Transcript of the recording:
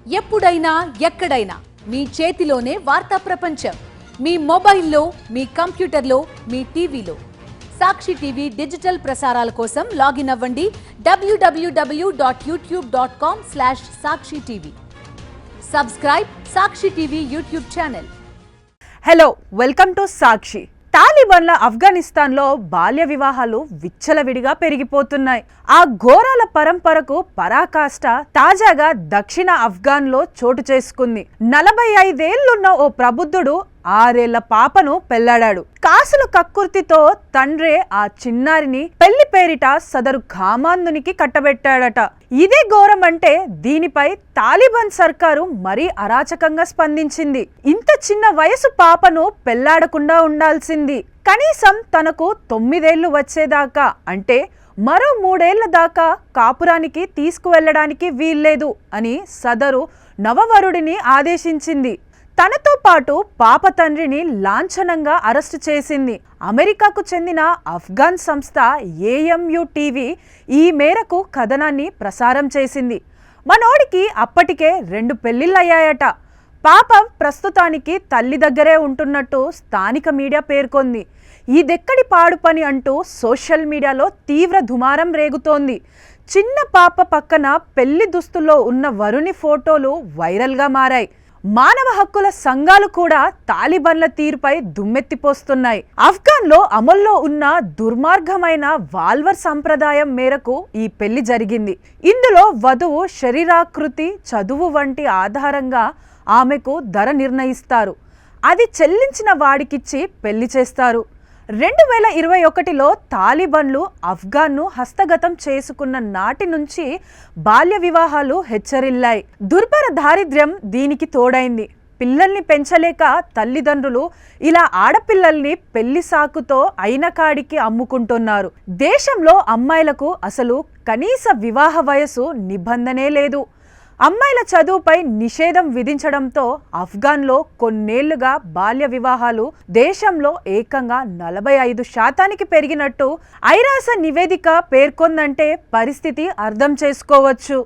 ఎప్పుడైనా ఎక్కడైనా మీ చేతిలోనే వార్తా ప్రపంచం. మీ మొబైల్లో, మీ కంప్యూటర్లో, మీ టీవీలో. సాక్షి టీవీ డిజిటల్ ప్రసారాల కోసం లాగిన్ అవ్వండి www.youtube.com/సాక్షి TV. Subscribe Sakshi TV YouTube channel. Hello, welcome to Sakshi. తాలిబాన్ల ఆఫ్ఘనిస్తాన్లో బాల్య వివాహాలు విచ్చలవిడిగా పెరిగిపోతున్నాయి. ఆ ఘోరాల పరంపరకు పరాకాష్ట తాజాగా దక్షిణ ఆఫ్ఘన్లో చోటు చేసుకుంది. 45 ఏళ్లున్న ఓ ప్రబుద్ధుడు 6 ఏళ్ల పాపను పెళ్లాడాడు. కాసుల కక్కుర్తితో తండ్రే ఆ చిన్నారిని పెళ్లి పేరిట సదరు కామాంధునికి కట్టబెట్టాడట. ఇదే ఘోరం అంటే దీనిపై తాలిబాన్ సర్కారు మరీ అరాచకంగా స్పందించింది. ఇంత చిన్న వయసు పాపను పెళ్లాడకుండా ఉండాల్సింది. కనీసం తనకు 9 ఏళ్లు వచ్చేదాకా, అంటే మరో 3 ఏళ్ల దాకా కాపురానికి తీసుకువెళ్లడానికి వీల్లేదు అని సదరు నవవరుడిని ఆదేశించింది. తనతో పాటు పాప తండ్రిని లాంఛనంగా అరెస్టు చేసింది. అమెరికాకు చెందిన ఆఫ్ఘన్ సంస్థ AMU టీవీ ఈ మేరకు కథనాన్ని ప్రసారం చేసింది. మనోడికి అప్పటికే 2 పెళ్లిళ్ళయ్యాయట. పాప ప్రస్తుతానికి తల్లి దగ్గరే ఉంటున్నట్టు స్థానిక మీడియా పేర్కొంది. ఇదెక్కడి పాడు పని అంటూ సోషల్ మీడియాలో తీవ్ర దుమారం రేగుతోంది. చిన్న పాప పక్కన పెళ్లి దుస్తుల్లో ఉన్న వరుని ఫోటోలు వైరల్గా మారాయి. మానవ హక్కుల సంఘాలు కూడా తాలిబాన్ల తీరుపై దుమ్మెత్తిపోస్తున్నాయి. ఆఫ్ఘన్లో అమల్లో ఉన్న దుర్మార్గమైన వాల్వర్ సంప్రదాయం మేరకు ఈ పెళ్లి జరిగింది. ఇందులో వధువు శరీరాకృతి, చదువు వంటి ఆధారంగా ఆమెకు ధర నిర్ణయిస్తారు. అది చెల్లించిన వాడికిచ్చి పెళ్లి చేస్తారు. 2021లో తాలిబాన్లు ఆఫ్ఘన్ను హస్తగతం చేసుకున్న నాటి నుంచి బాల్య వివాహాలు హెచ్చరిల్లాయి. దుర్భర దారిద్ర్యం దీనికి తోడైంది. పిల్లల్ని పెంచలేక తల్లిదండ్రులు ఇలా ఆడపిల్లల్ని పెళ్లి సాకుతో అయిన కాడికి అమ్ముకుంటున్నారు. దేశంలో అమ్మాయిలకు అసలు కనీస వివాహ వయసు నిబంధనే లేదు. అమ్మాయిల చదువుపై నిషేధం విధించడంతో ఆఫ్ఘన్లో కొన్నేళ్లుగా బాల్య వివాహాలు దేశంలో ఏకంగా 45% పెరిగినట్టు ఐరాస నివేదిక పేర్కొందంటే పరిస్థితి అర్థం చేసుకోవచ్చు.